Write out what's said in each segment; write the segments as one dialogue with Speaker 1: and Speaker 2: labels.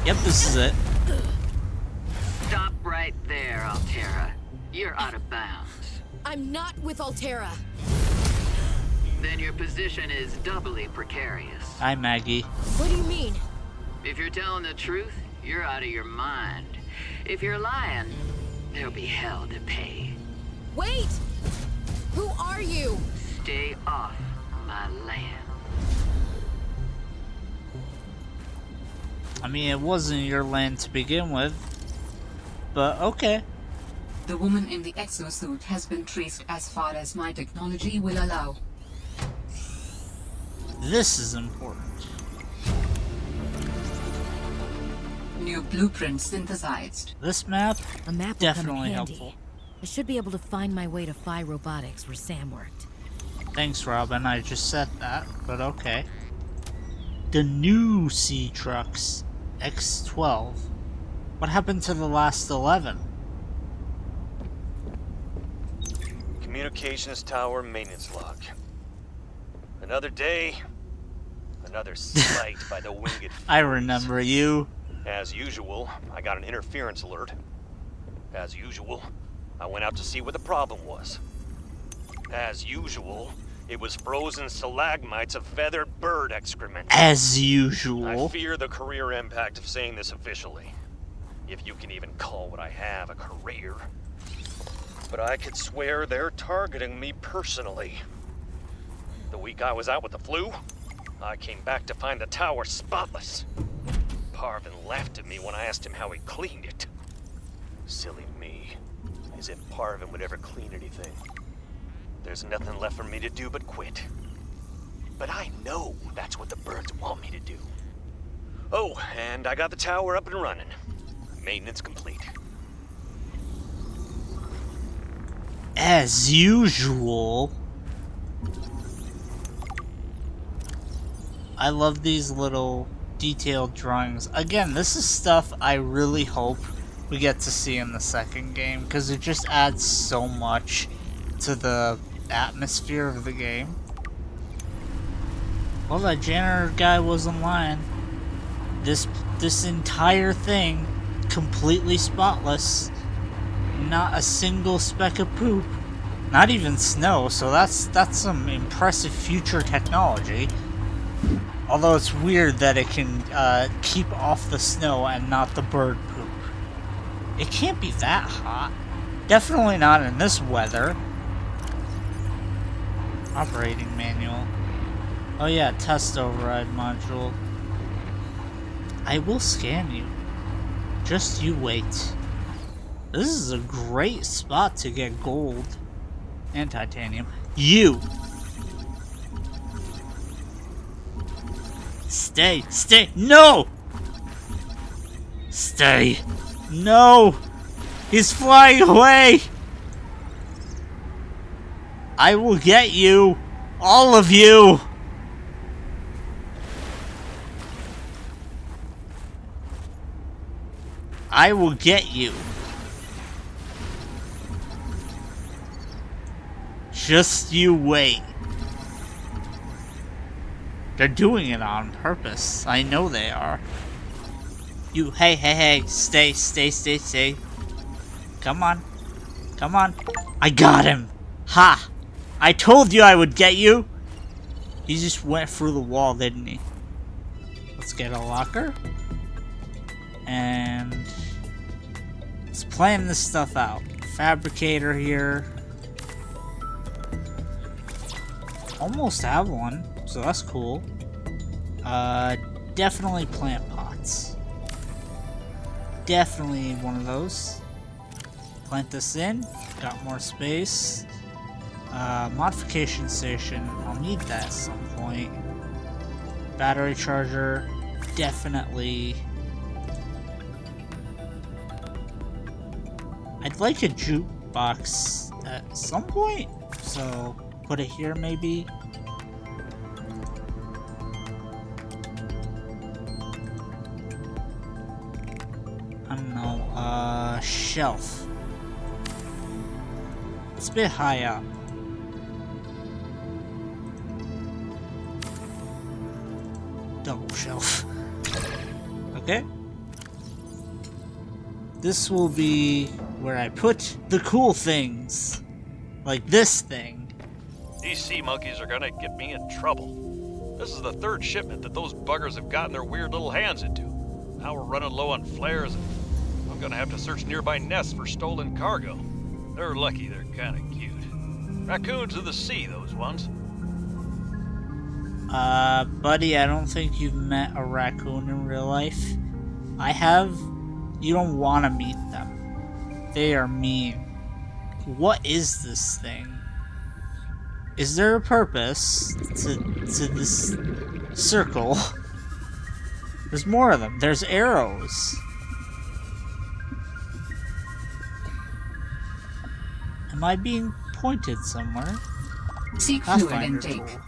Speaker 1: Yep, this is it.
Speaker 2: Stop right there, Altera. You're out of bounds.
Speaker 3: I'm not with Altera.
Speaker 2: Then your position is doubly precarious.
Speaker 1: Hi, Maggie.
Speaker 3: What do you mean?
Speaker 2: If you're telling the truth, you're out of your mind. If you're lying, there'll be hell to pay.
Speaker 3: Wait! Who are you?
Speaker 2: Stay off my land.
Speaker 1: I mean, it wasn't your land to begin with, but okay.
Speaker 4: The woman in the exosuit has been traced as far as my technology will allow.
Speaker 1: This is important.
Speaker 4: New blueprint synthesized.
Speaker 1: This map,
Speaker 3: A map will
Speaker 1: definitely
Speaker 3: come in handy.
Speaker 1: helpful.
Speaker 3: I should be able to find my way to Phi Robotics where Sam worked.
Speaker 1: Thanks, Robin. I just said that, but okay. The new sea trucks, X12. What happened to the last 11?
Speaker 5: Communications tower maintenance log. Another day, another slight by the winged.
Speaker 1: I remember you.
Speaker 5: As usual, I got an interference alert. As usual, I went out to see what the problem was. As usual, it was frozen stalagmites of feathered bird excrement.
Speaker 1: As
Speaker 5: I
Speaker 1: usual.
Speaker 5: fear the career impact of saying this officially. If you can even call what I have a career. But I could swear they're targeting me personally. The week I was out with the flu, I came back to find the tower spotless. Parvin laughed at me when I asked him how he cleaned it. Silly me. As if Parvin would ever clean anything. There's nothing left for me to do but quit. But I know that's what the birds want me to do. Oh, and I got the tower up and running. Maintenance complete.
Speaker 1: As usual. I love these little detailed drawings. Again, this is stuff I really hope we get to see in the second game, because it just adds so much to the atmosphere of the game. Well, that janitor guy wasn't lying. This entire thing, completely spotless. Not a single speck of poop. Not even snow, so that's some impressive future technology. Although it's weird that it can keep off the snow and not the bird poop. It can't be that hot. Definitely not in this weather. Operating manual. Oh yeah, test override module. I will scan you. Just you wait. This is a great spot to get gold and titanium. You! Stay! Stay! No! Stay! No! He's flying away! I will get you! All of you! I will get you. Just you wait. They're doing it on purpose. I know they are. You, hey, stay. Come on. Come on. I got him. Ha! I told you I would get you. He just went through the wall, didn't he? Let's get a locker. And let's plan this stuff out. Fabricator here. Almost have one, so that's cool. Definitely plant pots. Definitely need one of those. Plant this in. Got more space. Modification station. I'll need that at some point. Battery charger. Definitely. I'd like a jukebox at some point, so put it here maybe. I don't know, shelf. It's a bit high up. Double shelf. Okay. This will be where I put the cool things. Like this thing.
Speaker 5: These sea monkeys are gonna get me in trouble. This is the third shipment that those buggers have gotten their weird little hands into. Now we're running low on flares, and I'm gonna have to search nearby nests for stolen cargo. They're lucky they're kinda cute. Raccoons of the sea, those ones.
Speaker 1: Buddy, I don't think you've met a raccoon in real life. I have. You don't want to meet them. They are mean. What is this thing? Is there a purpose to this circle? There's more of them. There's arrows. Am I being pointed somewhere?
Speaker 4: Seek fluid
Speaker 1: Pathfinder
Speaker 4: intake.
Speaker 1: tool.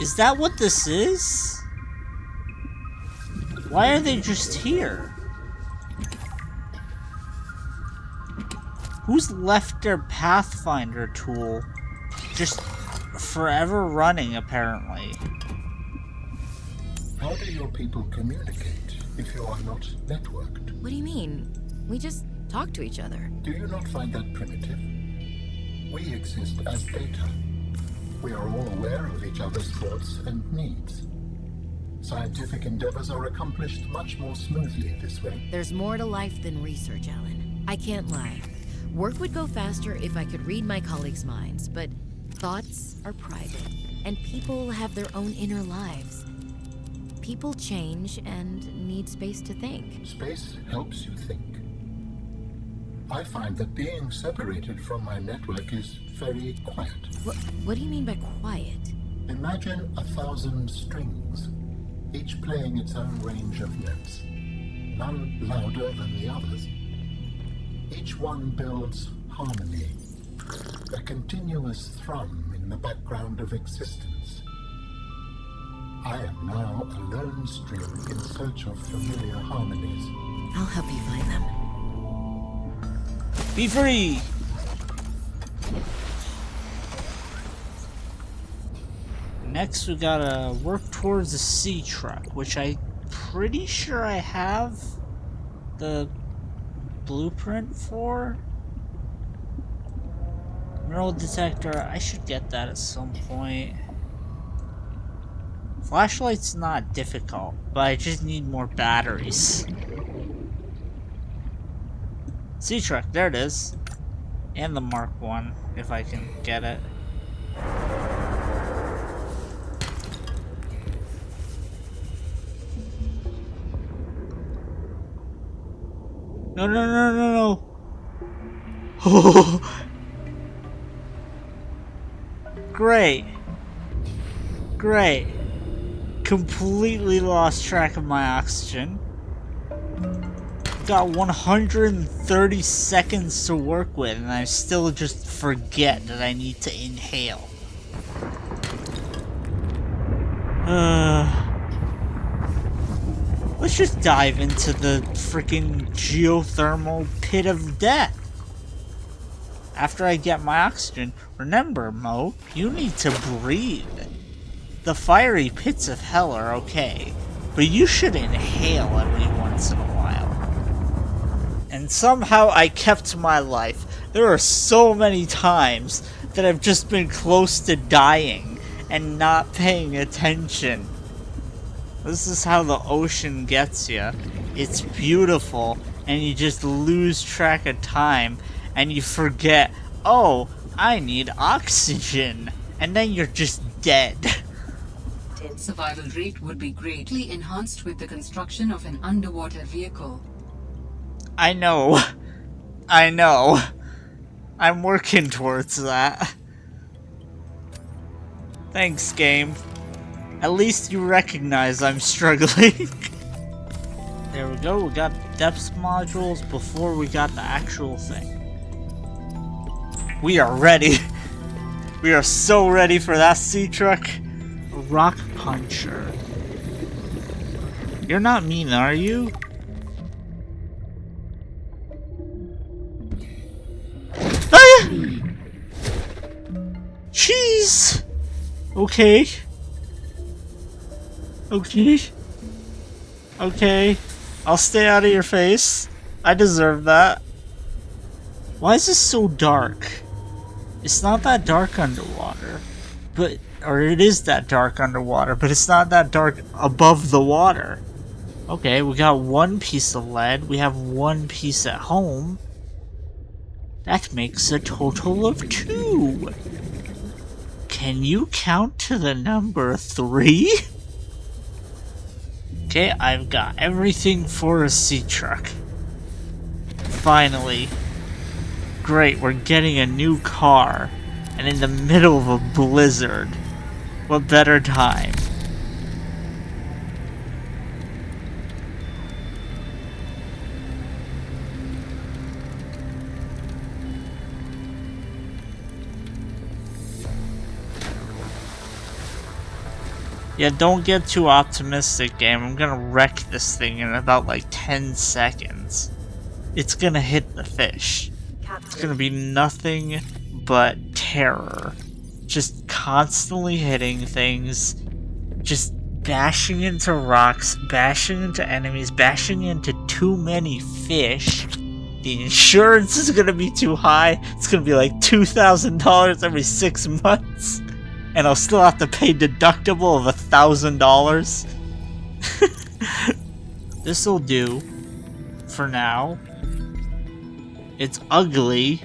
Speaker 1: Is that what this is? Why are they just here? Who's left their Pathfinder tool just forever running, apparently?
Speaker 6: How do your people communicate if you are not networked?
Speaker 3: What do you mean? We just talk to each other.
Speaker 6: Do you not find that primitive? We exist as data. We are all aware of each other's thoughts and needs. Scientific endeavors are accomplished much more smoothly this way.
Speaker 3: There's more to life than research, Alan. I can't lie. Work would go faster if I could read my colleagues' minds, but thoughts are private, and people have their own inner lives. People change and need space to think.
Speaker 6: Space helps you think. I find that being separated from my network is very quiet.
Speaker 3: What do you mean by quiet?
Speaker 6: Imagine 1,000 strings, each playing its own range of notes, none louder than the others. Each one builds harmony, a continuous thrum in the background of existence. I am now a lone string in search of familiar harmonies.
Speaker 3: I'll help you find them.
Speaker 1: Be free! Next we gotta work towards the sea truck, which I'm pretty sure I have the blueprint for. Mineral detector, I should get that at some point. Flashlight's not difficult, but I just need more batteries. Sea truck, there it is. And the Mark 1, if I can get it. No, no, no, no, no. Oh. Great. Great. Completely lost track of my oxygen. Got 130 seconds to work with, and I still just forget that I need to inhale. Let's just dive into the freaking geothermal pit of death. After I get my oxygen, remember, Mo, you need to breathe. The fiery pits of hell are okay, but you should inhale every once in a while. And somehow I kept my life. There are so many times that I've just been close to dying and not paying attention. This is how the ocean gets you. It's beautiful, and you just lose track of time, and you forget, oh, I need oxygen, and then you're just dead.
Speaker 4: Survival rate would be greatly enhanced with the construction of an underwater vehicle.
Speaker 1: I know. I know. I'm working towards that. Thanks, game. At least you recognize I'm struggling. There we go, we got depth modules before we got the actual thing. We are ready. We are so ready for that sea truck. A rock puncher. You're not mean, are you? Ah! Jeez! Okay. Okay. Okay. I'll stay out of your face. I deserve that. Why is this so dark? It's not that dark underwater. But, or it is that dark underwater, but it's not that dark above the water. Okay, we got one piece of lead. We have one piece at home. That makes a total of 2. Can you count to the number 3? Okay, I've got everything for a sea truck. Finally. Great, we're getting a new car. And in the middle of a blizzard. What better time? Yeah, don't get too optimistic, game. I'm gonna wreck this thing in about like 10 seconds. It's gonna hit the fish. It's gonna be nothing but terror. Just constantly hitting things. Just bashing into rocks, bashing into enemies, bashing into too many fish. The insurance is gonna be too high. It's gonna be like $2,000 every 6 months. And I'll still have to pay deductible of $1,000. This'll do for now. It's ugly,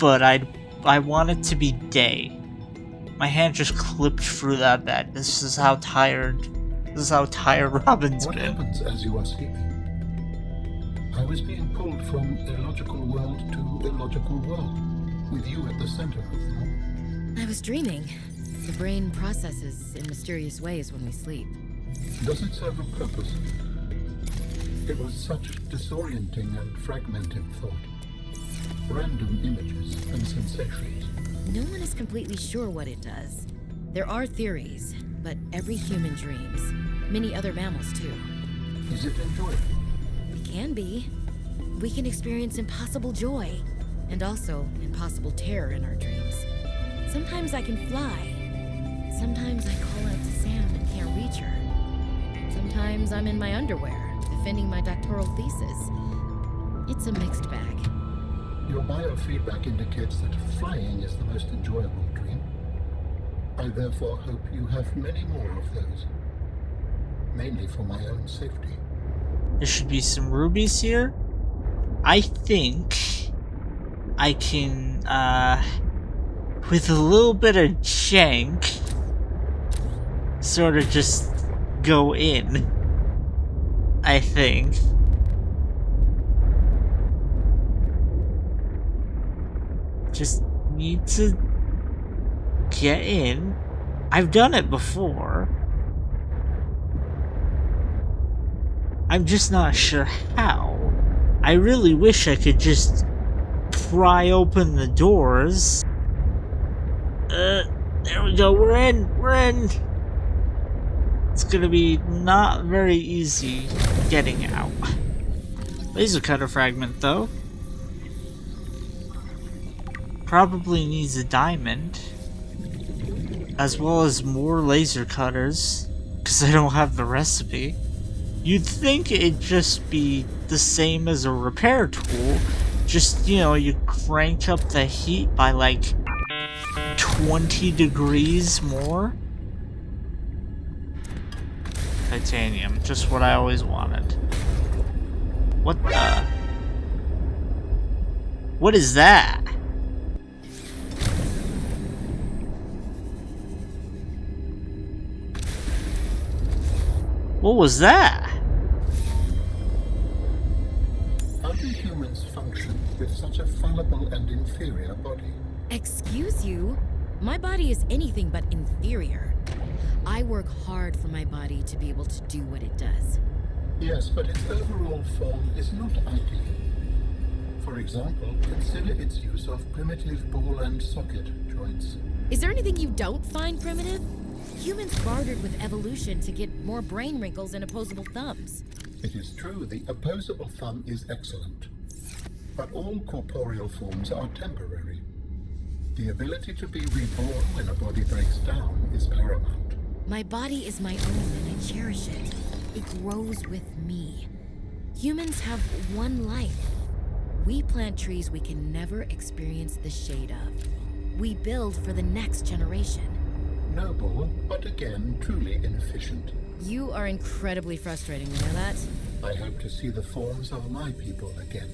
Speaker 1: but I want it to be day. My hand just clipped through that bed. This is how tired Robin's
Speaker 6: What
Speaker 1: been.
Speaker 6: happens as you are sleeping? I was being pulled from illogical world to illogical world, with you at the center of them all.
Speaker 3: I was dreaming. The brain processes in mysterious ways when we sleep.
Speaker 6: Does it serve a purpose? It was such disorienting and fragmented thought. Random images and sensations.
Speaker 3: No one is completely sure what it does. There are theories, but every human dreams. Many other mammals too.
Speaker 6: Is it enjoyable?
Speaker 3: It can be. We can experience impossible joy, and also impossible terror in our dreams. Sometimes I can fly. Sometimes I call out to Sam and can't reach her. Sometimes I'm in my underwear, defending my doctoral thesis. It's a mixed bag.
Speaker 6: Your biofeedback indicates that flying is the most enjoyable dream. I therefore hope you have many more of those. Mainly for my own safety.
Speaker 1: There should be some rubies here. I think I can, with a little bit of jank, sort of just go in. I think. Just need to get in. I've done it before. I'm just not sure how. I really wish I could just pry open the doors. There we go, we're in! It's gonna be not very easy getting out. Laser cutter fragment, though. Probably needs a diamond. As well as more laser cutters. Because I don't have the recipe. You'd think it'd just be the same as a repair tool. Just, you know, you crank up the heat by like 20 degrees more. Titanium, just what I always wanted. What the? What is that? What was that?
Speaker 6: How do humans function with such a fallible and inferior body?
Speaker 3: Excuse you? My body is anything but inferior. I work hard for my body to be able to do what it does.
Speaker 6: Yes, but its overall form is not ideal. For example, consider its use of primitive ball and socket joints.
Speaker 3: Is there anything you don't find primitive? Humans bartered with evolution to get more brain wrinkles and opposable thumbs.
Speaker 6: It is true, the opposable thumb is excellent. But all corporeal forms are temporary. The ability to be reborn when a body breaks down is paramount.
Speaker 3: My body is my own and I cherish it. It grows with me. Humans have one life. We plant trees we can never experience the shade of. We build for the next generation.
Speaker 6: Noble, but again, truly inefficient.
Speaker 3: You are incredibly frustrating, you know that?
Speaker 6: I hope to see the forms of my people again.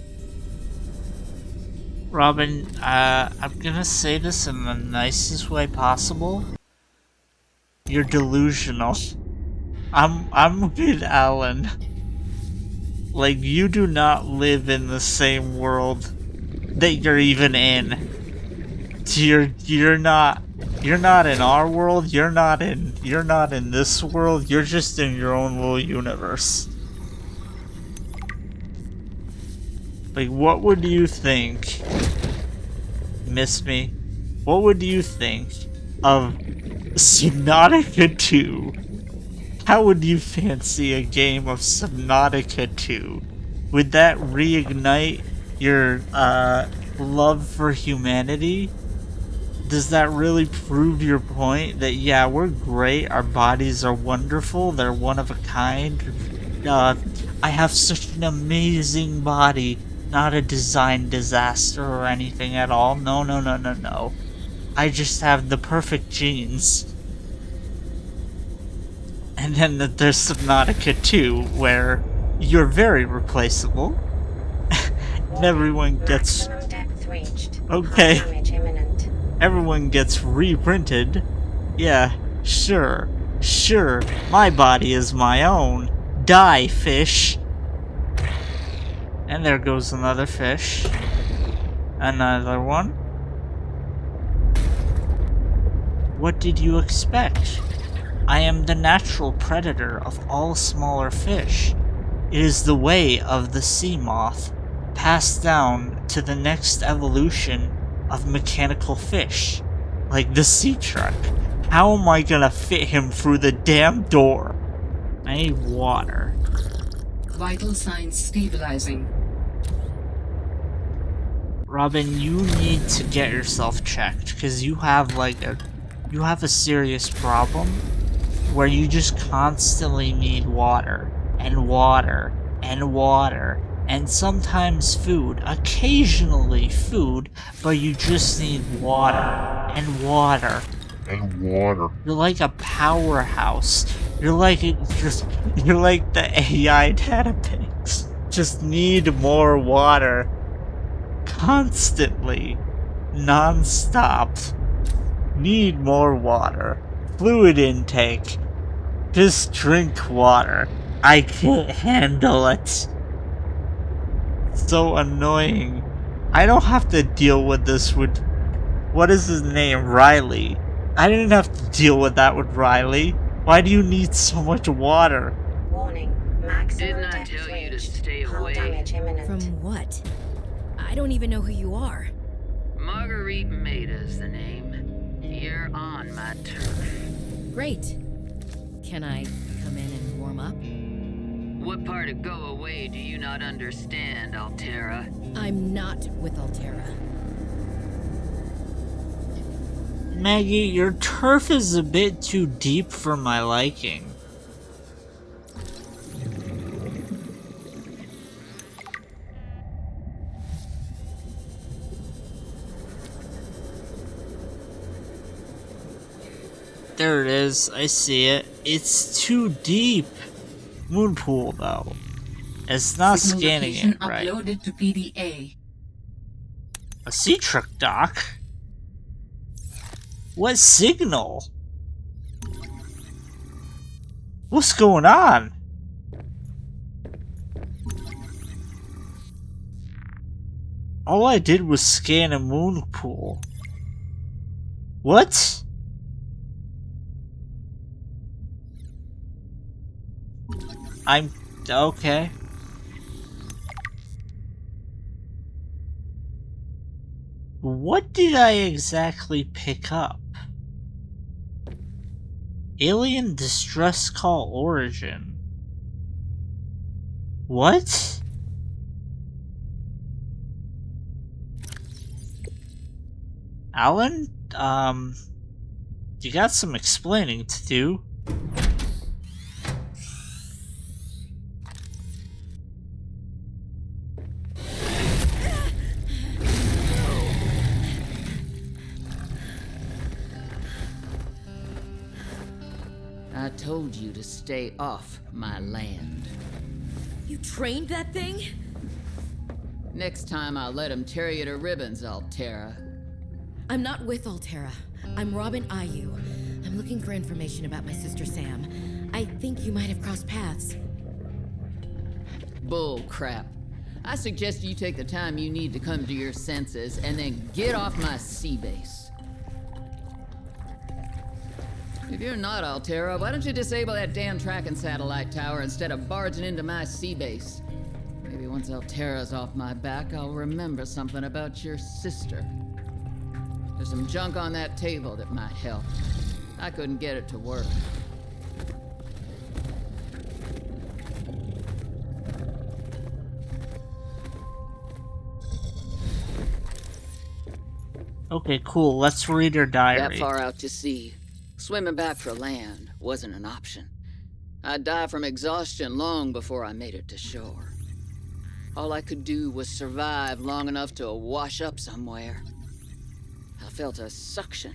Speaker 1: Robin, I'm gonna say this in the nicest way possible. You're delusional. I'm with Alan. Like, you do not live in the same world that you're even in. You're not in our world, you're not in this world, you're just in your own little universe. Like, what would you think? Miss me? What would you think of Subnautica 2? How would you fancy a game of Subnautica 2? Would that reignite your love for humanity? Does that really prove your point that, yeah, we're great, our bodies are wonderful, they're one of a kind? I have such an amazing body, not a design disaster or anything at all. No, no, no, no, no. I just have the perfect genes. And then there's Subnautica 2, where you're very replaceable. And everyone gets... Okay. Everyone gets reprinted. Yeah, sure. Sure, my body is my own. Die, fish. And there goes another fish. Another one. What did you expect? I am the natural predator of all smaller fish. It is the way of the sea moth, passed down to the next evolution of mechanical fish, like the sea truck. How am I gonna fit him through the damn door? I need water.
Speaker 4: Vital signs stabilizing.
Speaker 1: Robin, you need to get yourself checked, because you have a serious problem where you just constantly need water, and water, and water, and sometimes food, occasionally food, but you just need water, and water. And water. You're like a powerhouse. You're like the AI database. Just need more water. Constantly. Non-stop. Need more water. Fluid intake. Just drink water. I can't handle it. So annoying. I don't have to deal with this with... What is his name? Riley. I didn't have to deal with that with Riley. Why do you need so much water?
Speaker 7: Warning. Maximum
Speaker 2: Didn't I
Speaker 7: depth
Speaker 2: tell you to
Speaker 7: reached.
Speaker 2: stay
Speaker 7: Hull
Speaker 2: away?
Speaker 7: damage imminent.
Speaker 3: From what? I don't even know who you are.
Speaker 2: Marguerite Maida's the name. You're on my turf.
Speaker 3: Great. Can I come in and warm up?
Speaker 2: What part of go away do you not understand, Altera?
Speaker 3: I'm not with Altera.
Speaker 1: Maggie, your turf is a bit too deep for my liking. There it is, I see it. It's too deep. Moon pool, though. It's not
Speaker 4: Signal
Speaker 1: scanning
Speaker 4: location
Speaker 1: it right.
Speaker 4: uploaded to PDA.
Speaker 1: A sea truck dock? What signal? What's going on? All I did was scan a moon pool. What? I'm... okay. What did I exactly pick up? Alien distress call origin. What? Alan? You got some explaining to do.
Speaker 2: told you to stay off my land.
Speaker 3: You trained that thing?
Speaker 2: Next time I'll let him tear you to ribbons, Altera.
Speaker 3: I'm not with Altera. I'm Robin Ayu. I'm looking for information about my sister Sam. I think you might have crossed paths.
Speaker 2: Bull crap. I suggest you take the time you need to come to your senses and then get off my sea base. If you're not Altera, why don't you disable that damn tracking satellite tower instead of barging into my sea base? Maybe once Altera's off my back, I'll remember something about your sister. There's some junk on that table that might help. I couldn't get it to work.
Speaker 1: Okay, cool. Let's read her diary.
Speaker 2: That far out to sea, swimming back for land wasn't an option. I'd die from exhaustion long before I made it to shore. All I could do was survive long enough to wash up somewhere. I felt a suction,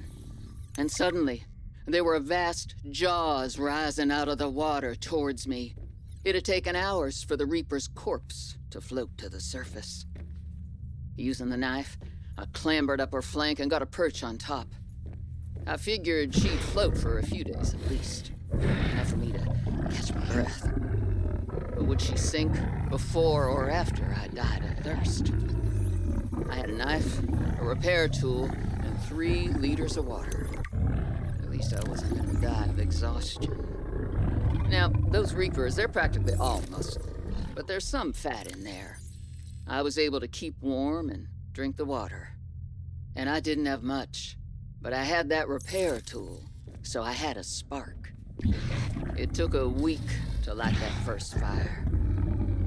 Speaker 2: and suddenly, there were vast jaws rising out of the water towards me. It had taken hours for the Reaper's corpse to float to the surface. Using the knife, I clambered up her flank and got a perch on top. I figured she'd float for a few days at least, enough for me to catch my breath. But would she sink before or after I died of thirst? I had a knife, a repair tool, and 3 liters of water. At least I wasn't gonna die of exhaustion. Now, those Reapers, they're practically all muscle, but there's some fat in there. I was able to keep warm and drink the water. And I didn't have much, but I had that repair tool, so I had a spark. It took a week to light that first fire.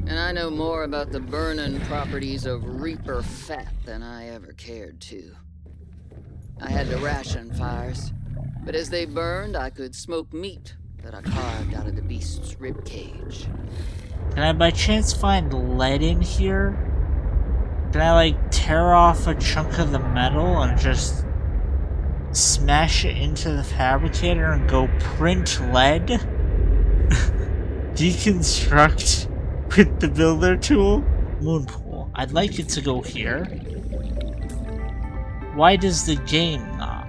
Speaker 2: And I know more about the burning properties of Reaper fat than I ever cared to. I had to ration fires, but as they burned, I could smoke meat that I carved out of the beast's rib cage.
Speaker 1: Can I by chance find lead in here? Can I like tear off a chunk of the metal and just smash it into the fabricator and go print lead? Deconstruct with the builder tool? Moonpool. I'd like it to go here. Why does the game not?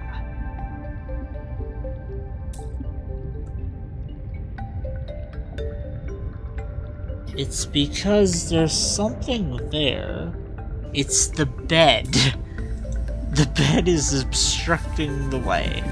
Speaker 1: It's because there's something there. It's the bed. The bed is obstructing the way.